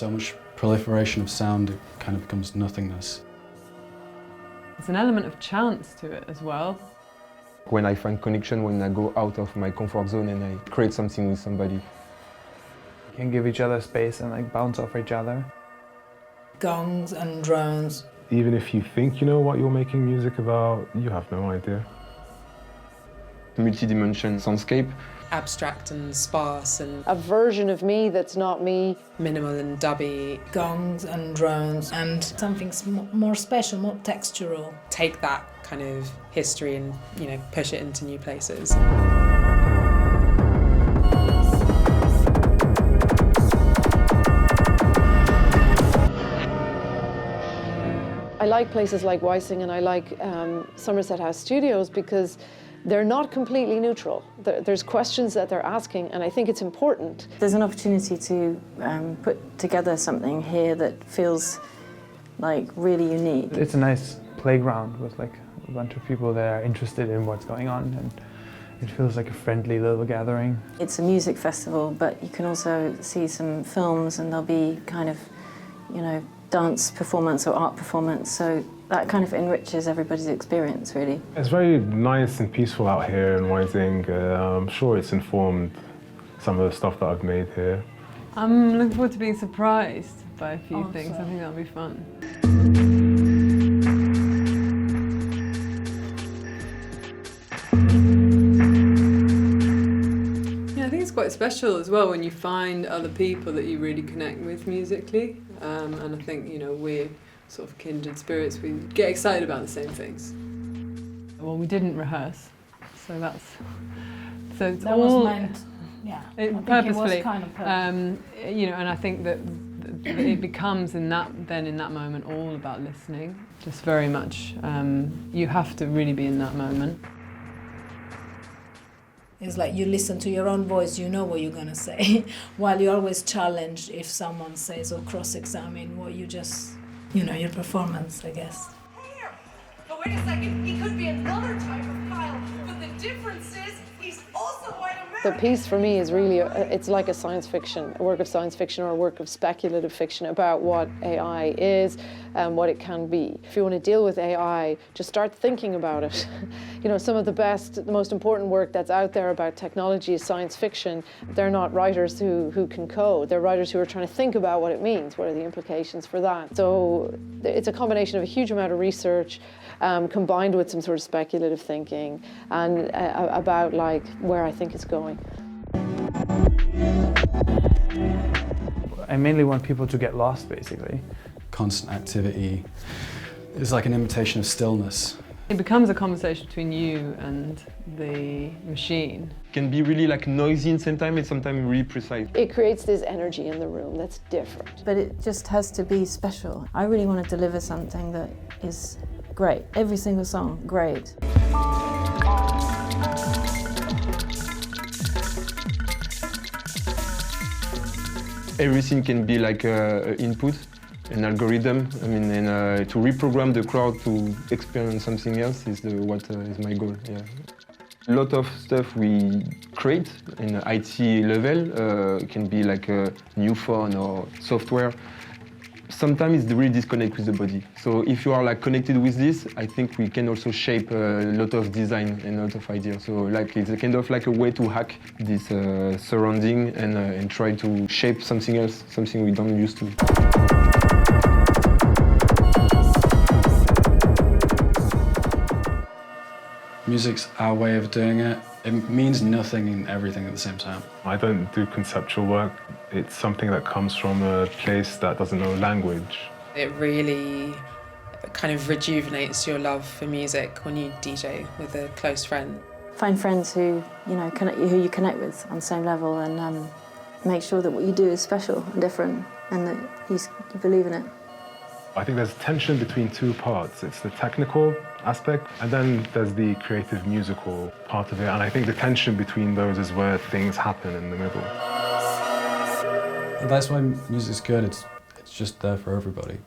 so much proliferation of sound, it kind of becomes nothingness. There's an element of chance to it as well. When I find connection, when I go out of my comfort zone and I create something with somebody. You can give each other space and like bounce off each other. Gongs and drones. Even if you think you know what you're making music about, you have no idea. Multi-dimension soundscape. Abstract and sparse and a version of me that's not me. Minimal and dubby. Gongs and drones and something more special, more textural. Take that kind of history and, you know, push it into new places. I like places like Wysing and I like Somerset House Studios because they're not completely neutral. There's questions that they're asking, and I think it's important. There's an opportunity to put together something here that feels like really unique. It's a nice playground with like a bunch of people that are interested in what's going on, and it feels like a friendly little gathering. It's a music festival, but you can also see some films, and there'll be kind of, you know, dance performance or art performance, so that kind of enriches everybody's experience, really. It's very nice and peaceful out here in Wysing. I'm sure it's informed some of the stuff that I've made here. I'm looking forward to being surprised by a few things. I think that'll be fun. Yeah, I think it's quite special as well when you find other people that you really connect with musically. And I think, you know, we're sort of kindred spirits. We get excited about the same things. Well, we didn't rehearse, so that's... So it's that all... was meant, yeah. Purposefully. It was kind of purposeful. You know, and I think that it becomes in that moment all about listening. Just very much, you have to really be in that moment. It's like you listen to your own voice, you know what you're going to say, while you're always challenged if someone says or cross-examine what you just, you know, your performance, I guess. Here. But wait a second, he could be another type of Kyle, but the difference is he's also white American. The piece for me is really, it's like a science fiction, a work of science fiction or a work of speculative fiction about what AI is and what it can be. If you want to deal with AI, just start thinking about it. You know, some of the best, the most important work that's out there about technology is science fiction. They're not writers who can code. They're writers who are trying to think about what it means. What are the implications for that? So it's a combination of a huge amount of research combined with some sort of speculative thinking and about like where I think it's going. I mainly want people to get lost, basically. Constant activity is like an invitation of stillness. It becomes a conversation between you and the machine. It can be really like noisy at the same time and sometimes really precise. It creates this energy in the room that's different. But it just has to be special. I really want to deliver something that is great. Every single song, great. Everything can be like an input, an algorithm. I mean, and to reprogram the crowd to experience something else is what is my goal. Yeah. A lot of stuff we create in IT level can be like a new phone or software. Sometimes it's really disconnect with the body. So if you are like connected with this, I think we can also shape a lot of design and a lot of ideas. So like it's a kind of like a way to hack this surrounding and try to shape something else, something we don't used to. Music's our way of doing it. It means nothing and everything at the same time. I don't do conceptual work. It's something that comes from a place that doesn't know language. It really kind of rejuvenates your love for music when you DJ with a close friend. Find friends who, you know, who you connect with on the same level, and make sure that what you do is special and different and that you believe in it. I think there's tension between two parts. It's the technical aspect, and then there's the creative musical part of it. And I think the tension between those is where things happen in the middle. And that's why music's good. It's just there for everybody.